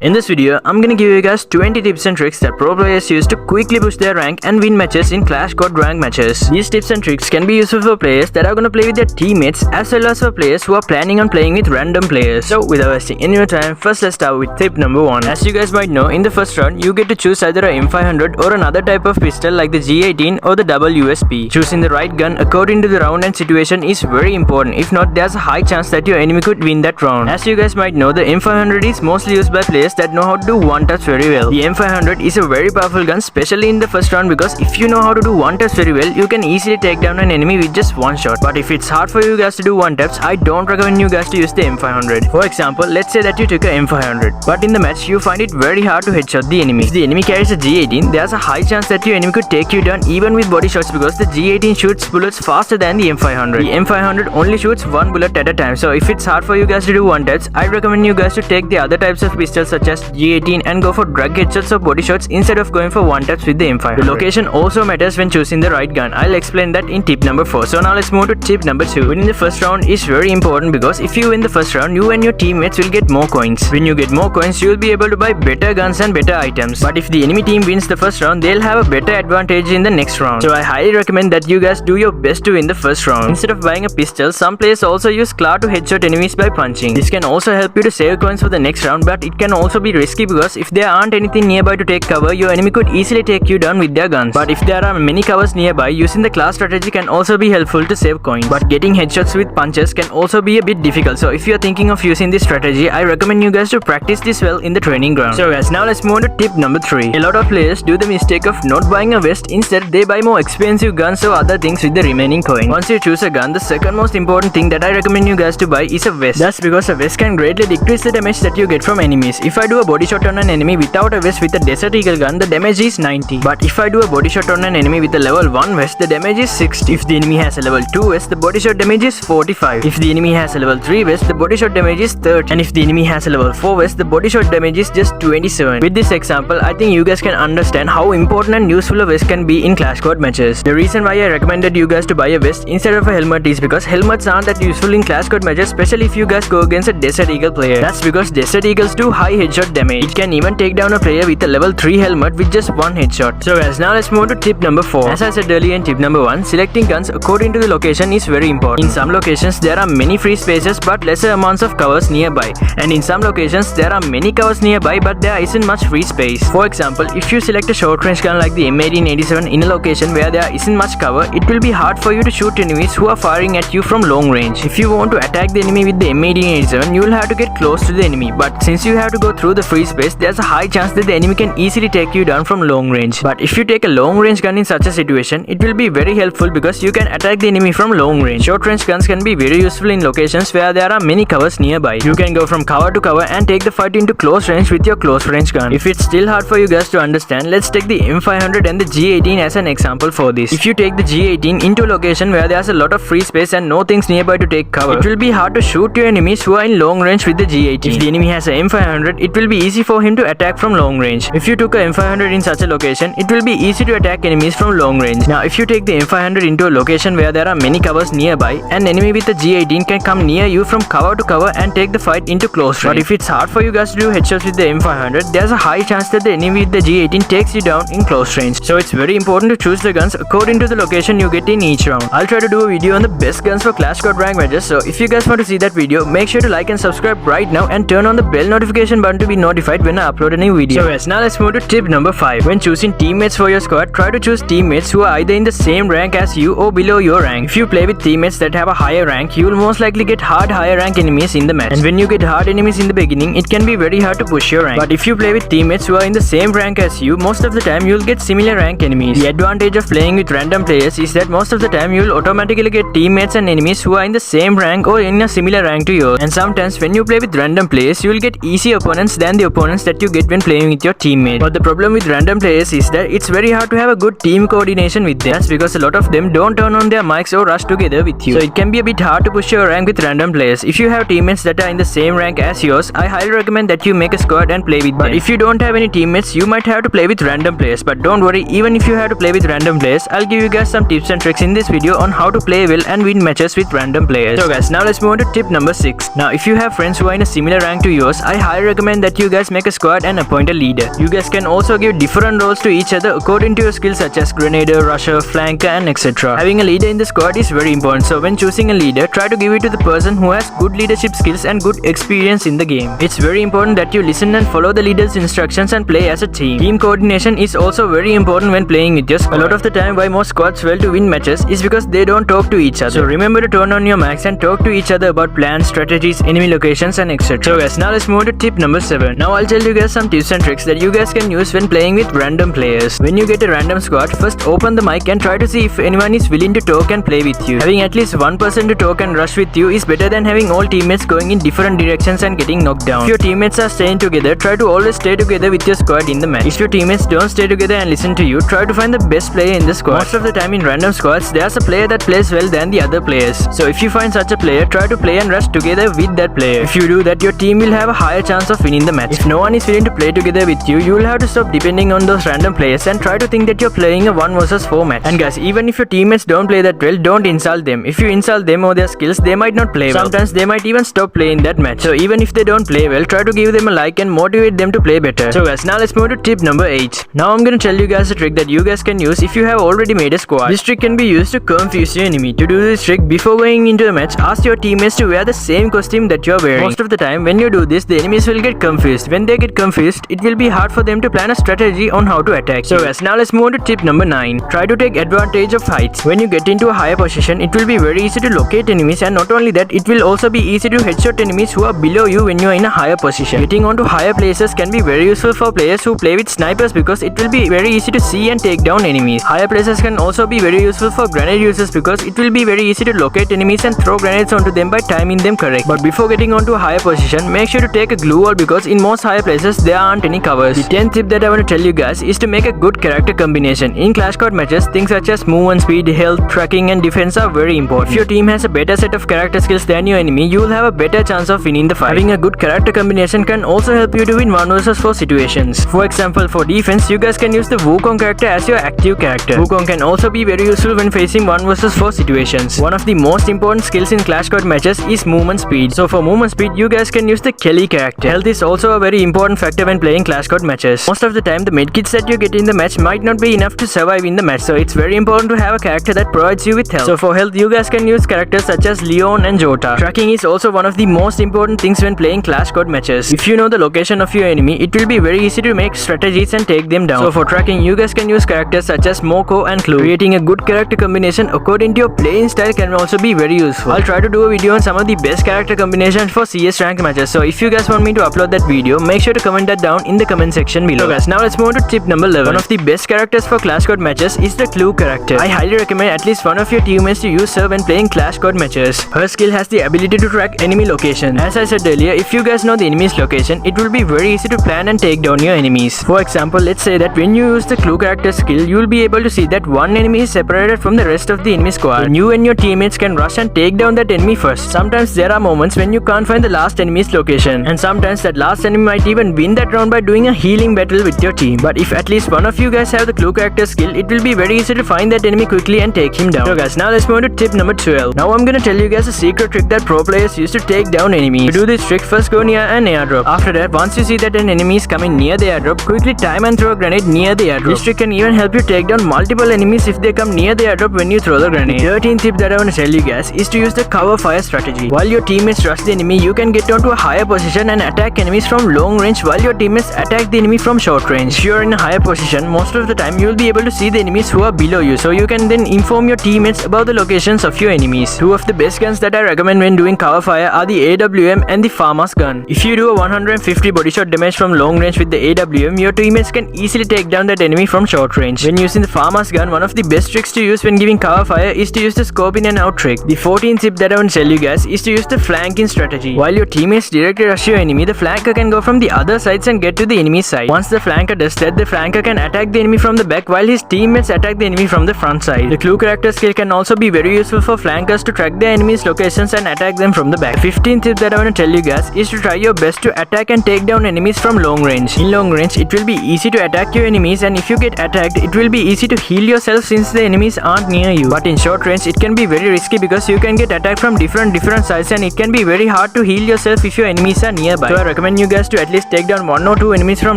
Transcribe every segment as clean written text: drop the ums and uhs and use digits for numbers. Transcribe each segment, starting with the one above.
In this video, I'm gonna give you guys 20 tips and tricks that pro players use to quickly push their rank and win matches in Clash Squad rank matches. These tips and tricks can be useful for players that are gonna play with their teammates as well as for players who are planning on playing with random players. So without wasting any more time, first let's start with tip number 1. As you guys might know, in the first round, you get to choose either a M500 or another type of pistol like the G18 or the WSP. Choosing the right gun according to the round and situation is very important. If not, there's a high chance that your enemy could win that round. As you guys might know, the M500 is mostly used by players that know how to do one taps very well. The M500 is a very powerful gun, especially in the first round, because if you know how to do one taps very well, you can easily take down an enemy with just one shot. But if it's hard for you guys to do one taps, I don't recommend you guys to use the M500. For example, let's say that you took a M500, but in the match you find it very hard to headshot the enemy. If the enemy carries a G18, there's a high chance that your enemy could take you down even with body shots, because the G18 shoots bullets faster than the M500. The M500 only shoots one bullet at a time, so if it's hard for you guys to do one taps, I recommend you guys to take the other types of pistols such as G18 and go for drag headshots or body shots instead of going for one taps with the M500. The location also matters when choosing the right gun. I'll explain that in tip number 4. So now let's move to tip number 2. Winning the first round is very important, because if you win the first round, you and your teammates will get more coins. When you get more coins, you will be able to buy better guns and better items. But if the enemy team wins the first round, they'll have a better advantage in the next round. So I highly recommend that you guys do your best to win the first round. Instead of buying a pistol, some players also use claw to headshot enemies by punching. This can also help you to save coins for the next round, but it can also be risky, because if there aren't anything nearby to take cover, your enemy could easily take you down with their guns. But if there are many covers nearby, using the claw strategy can also be helpful to save coins. But getting headshots with punches can also be a bit difficult, so if you're thinking of using this strategy, I recommend you guys to practice this well in the training ground. So guys, now let's move on to tip number 3. A lot of players do the mistake of not buying a vest. Instead, they buy more expensive guns or other things with the remaining coin. Once you choose a gun, the second most important thing that I recommend you guys to buy is a vest. That's because a vest can greatly decrease the damage that you get from enemies. If I do a body shot on an enemy without a vest with a Desert Eagle gun, the damage is 90. But if I do a body shot on an enemy with a level 1 vest, the damage is 60. If the enemy has a level 2 vest, the body shot damage is 45. If the enemy has a level 3 vest, the body shot damage is 30. And if the enemy has a level 4 vest, the body shot damage is just 27. With this example, I think you guys can understand how important and useful a vest can be in Clash Squad matches. The reason why I recommended you guys to buy a vest instead of a helmet is because helmets aren't that useful in Clash Squad matches, especially if you guys go against a Desert Eagle player. That's because Desert Eagles do high headshot damage. It can even take down a player with a level 3 helmet with just one headshot. So guys, now let's move to tip number 4. As I said earlier in tip number 1, selecting guns according to the location is very important. In some locations, there are many free spaces but lesser amounts of covers nearby. And in some locations, there are many covers nearby but there isn't much free space. For example, if you select a short range gun like the M1887 in a location where there isn't much cover, it will be hard for you to shoot enemies who are firing at you from long range. If you want to attack the enemy with the M1887, you will have to get close to the enemy. But since you have to go through the free space, there's a high chance that the enemy can easily take you down from long range. But if you take a long range gun in such a situation, it will be very helpful because you can attack the enemy from long range. Short range guns can be very useful in locations where there are many covers nearby. You can go from cover to cover and take the fight into close range with your close range gun. If it's still hard for you guys to understand, let's take the M500 and the G18 as an example for this. If you take the G18 into a location where there's a lot of free space and no things nearby to take cover, it will be hard to shoot your enemies who are in long range with the G18. If the enemy has a M500, it will be easy for him to attack from long range. If you took a M500 in such a location, it will be easy to attack enemies from long range. Now if you take the M500 into a location where there are many covers nearby, an enemy with the G18 can come near you from cover to cover and take the fight into close range. But if it's hard for you guys to do headshots with the M500, there's a high chance that the enemy with the G18 takes you down in close range. So it's very important to choose the guns according to the location you get in each round. I'll try to do a video on the best guns for Clash Squad rank matches, so if you guys want to see that video, make sure to like and subscribe right now and turn on the bell notification button to be notified when I upload a new video. So guys, now let's move to tip number 5. When choosing teammates for your squad, try to choose teammates who are either in the same rank as you or below your rank. If you play with teammates that have a higher rank, you will most likely get higher rank enemies in the match. And when you get hard enemies in the beginning, it can be very hard to push your rank. But if you play with teammates who are in the same rank as you, most of the time you will get similar rank enemies. The advantage of playing with random players is that most of the time you will automatically get teammates and enemies who are in the same rank or in a similar rank to yours. And sometimes when you play with random players, you will get easy opponents than the opponents that you get when playing with your teammate. But the problem with random players is that it's very hard to have a good team coordination with them. That's because a lot of them don't turn on their mics or rush together with you. So it can be a bit hard to push your rank with random players. If you have teammates that are in the same rank as yours, I highly recommend that you make a squad and play with them. But if you don't have any teammates, you might have to play with random players. But don't worry, even if you have to play with random players, I'll give you guys some tips and tricks in this video on how to play well and win matches with random players. So guys, now let's move on to tip number 6. Now if you have friends who are in a similar rank to yours, I highly recommend recommend that you guys make a squad and appoint a leader. You guys can also give different roles to each other according to your skills such as grenadier, rusher, flanker and etc. Having a leader in the squad is very important, so when choosing a leader, try to give it to the person who has good leadership skills and good experience in the game. It's very important that you listen and follow the leader's instructions and play as a team. Team coordination is also very important when playing with your squad. A lot of the time why most squads fail to win matches is because they don't talk to each other. So remember to turn on your mics and talk to each other about plans, strategies, enemy locations and etc. So guys, now let's move to tip number 7. Now I'll tell you guys some tips and tricks that you guys can use when playing with random players. When you get a random squad, first open the mic and try to see if anyone is willing to talk and play with you. Having at least one person to talk and rush with you is better than having all teammates going in different directions and getting knocked down. If your teammates are staying together, try to always stay together with your squad in the match. If your teammates don't stay together and listen to you, try to find the best player in the squad. Most of the time in random squads, there's a player that plays well than the other players. So if you find such a player, try to play and rush together with that player. If you do that, your team will have a higher chance of winning the match. If no one is willing to play together with you, you will have to stop depending on those random players and try to think that you're playing a 1 versus 4 match. And guys, even if your teammates don't play that well, don't insult them. If you insult them or their skills, they might not play well. Sometimes they might even stop playing that match. So even if they don't play well, try to give them a like and motivate them to play better. So guys, now let's move to tip number 8. Now I'm gonna tell you guys a trick that you guys can use if you have already made a squad. This trick can be used to confuse your enemy. To do this trick, before going into a match, ask your teammates to wear the same costume that you're wearing. Most of the time, when you do this, the enemies will get confused. When they get confused, it will be hard for them to plan a strategy on how to attack. So guys, now let's move on to tip number 9. Try to take advantage of heights. When you get into a higher position, it will be very easy to locate enemies, and not only that, it will also be easy to headshot enemies who are below you when you are in a higher position. Getting onto higher places can be very useful for players who play with snipers because it will be very easy to see and take down enemies. Higher places can also be very useful for grenade users because it will be very easy to locate enemies and throw grenades onto them by timing them correct. But before getting onto a higher position, make sure to take a glue wall because in most higher places there aren't any covers. The 10th tip that I want to tell you guys is to make a good character combination. In Clash Squad matches, things such as movement speed, health, tracking and defense are very important. If your team has a better set of character skills than your enemy, you will have a better chance of winning the fight. Having a good character combination can also help you to win 1 versus 4 situations. For example, for defense, you guys can use the Wukong character as your active character. Wukong can also be very useful when facing 1 versus 4 situations. One of the most important skills in Clash Squad matches is movement speed. So for movement speed, you guys can use the Kelly character. Health is also a very important factor when playing Clash Squad matches. Most of the time, the medkits that you get in the match might not be enough to survive in the match, so it's very important to have a character that provides you with health. So for health, you guys can use characters such as Leon and Jota. Tracking is also one of the most important things when playing Clash Squad matches. If you know the location of your enemy, it will be very easy to make strategies and take them down. So for tracking, you guys can use characters such as Moko and Clue. Creating a good character combination according to your playing style can also be very useful. I'll try to do a video on some of the best character combinations for CS rank matches. So if you guys want me to upload that video, make sure to comment that down in the comment section below. So guys, now let's move on to tip number 11. One of the best characters for Clash Squad matches is the Clue character. I highly recommend at least one of your teammates to use her when playing Clash Squad matches. Her skill has the ability to track enemy location. As I said earlier, if you guys know the enemy's location, it will be very easy to plan and take down your enemies. For example, let's say that when you use the Clue character skill, you will be able to see that one enemy is separated from the rest of the enemy squad. Then you and your teammates can rush and take down that enemy first. Sometimes there are moments when you can't find the last enemy's location, and sometimes that last enemy might even win that round by doing a healing battle with your team. But if at least one of you guys have the Clue character skill, it will be very easy to find that enemy quickly and take him down. So guys, now let's move on to tip number 12. Now I'm gonna tell you guys a secret trick that pro players use to take down enemies. To do this trick, first go near an airdrop. After that, once you see that an enemy is coming near the airdrop, quickly time and throw a grenade near the airdrop. This trick can even help you take down multiple enemies if they come near the airdrop when you throw the grenade. The 13th tip that I want to tell you guys is to use the cover fire strategy. While your teammates rush the enemy, you can get onto a higher position and attack enemies from long range while your teammates attack the enemy from short range. If you are in a higher position, most of the time you will be able to see the enemies who are below you, so you can then inform your teammates about the locations of your enemies. Two of the best guns that I recommend when doing cover fire are the AWM and the Farmer's gun. If you do a 150 body shot damage from long range with the AWM, your teammates can easily take down that enemy from short range. When using the Farmer's gun, one of the best tricks to use when giving cover fire is to use the scope in and out trick. The 14th tip that I want to tell you guys is to use the flanking strategy. While your teammates directly rush your enemy, the flanker can go from the other sides and get to the enemy's side. Once the flanker does that, the flanker can attack the enemy from the back while his teammates attack the enemy from the front side. The Clue character skill can also be very useful for flankers to track their enemies' locations and attack them from the back. The 15th tip that I want to tell you guys is to try your best to attack and take down enemies from long range. In long range, it will be easy to attack your enemies, and if you get attacked, it will be easy to heal yourself since the enemies aren't near you. But in short range, it can be very risky because you can get attacked from different sides, and it can be very hard to heal yourself if your enemies are nearby. So I recommend you guys to at least take down 1 or 2 enemies from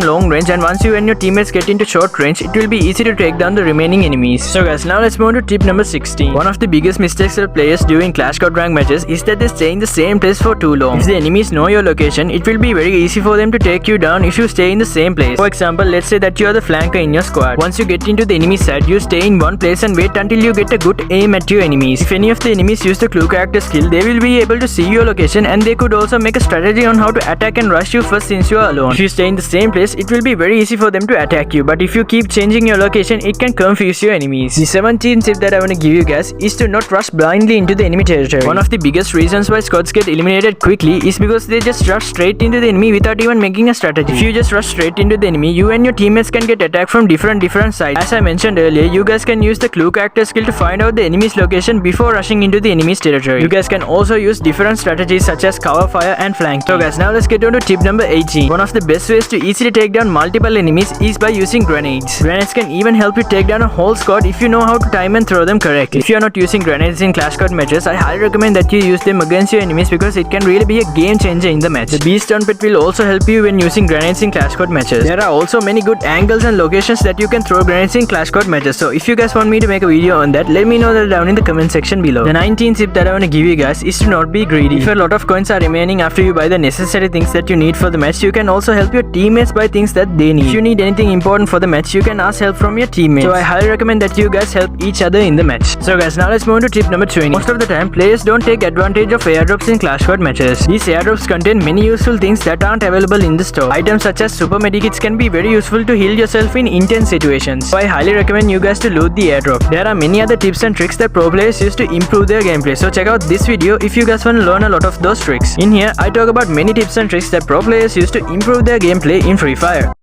long range, and once you and your teammates get into short range, it will be easy to take down the remaining enemies. So guys, now let's move on to tip number 16. One of the biggest mistakes that players do in Clash Squad rank matches is that they stay in the same place for too long. If the enemies know your location, it will be very easy for them to take you down if you stay in the same place. For example, let's say that you are the flanker in your squad. Once you get into the enemy side, you stay in one place and wait until you get a good aim at your enemies. If any of the enemies use the clue character skill, they will be able to see your location, and they could also make a strategy on how to attack and rush you first since you are alone. If you stay in the same place, it will be very easy for them to attack you, but if you keep changing your location, it can confuse your enemies. The 17th tip that I want to give you guys is to not rush blindly into the enemy territory. One of the biggest reasons why squads get eliminated quickly is because they just rush straight into the enemy without even making a strategy. If you just rush straight into the enemy, you and your teammates can get attacked from different sides. As I mentioned earlier, you guys can use the clue character skill to find out the enemy's location before rushing into the enemy's territory. You guys can also use different strategies such as cover fire and flank. So guys, now let's get on to tip number 18. One of the best ways to easily take down multiple enemies is by using grenades. Grenades can even help you take down a whole squad if you know how to time and throw them correctly. If you are not using grenades in Clash Squad matches, I highly recommend that you use them against your enemies because it can really be a game changer in the match. The beast on pit will also help you when using grenades in Clash Squad matches. There are also many good angles and locations that you can throw grenades in Clash Squad matches. So if you guys want me to make a video on that, let me know that down in the comment section below. The 19th tip that I want to give you guys is to not be greedy. If a lot of coins are remaining after you buy the necessary things that you need for the match, you can also help your teammates buy things that they need. If you need anything important for the match, you can ask help from your teammates. So I highly recommend that you guys help each other in the match. So guys, now let's move on to tip number 20. Most of the time, players don't take advantage of airdrops in Clash Squad matches. These airdrops contain many useful things that aren't available in the store. Items such as super medikits can be very useful to heal yourself in intense situations. So I highly recommend you guys to loot the airdrop. There are many other tips and tricks that pro players use to improve their gameplay. So check out this video if you guys want to learn a lot of those tricks. In here, I talk about many tips and tricks that pro players use to improve their gameplay in Free Fire.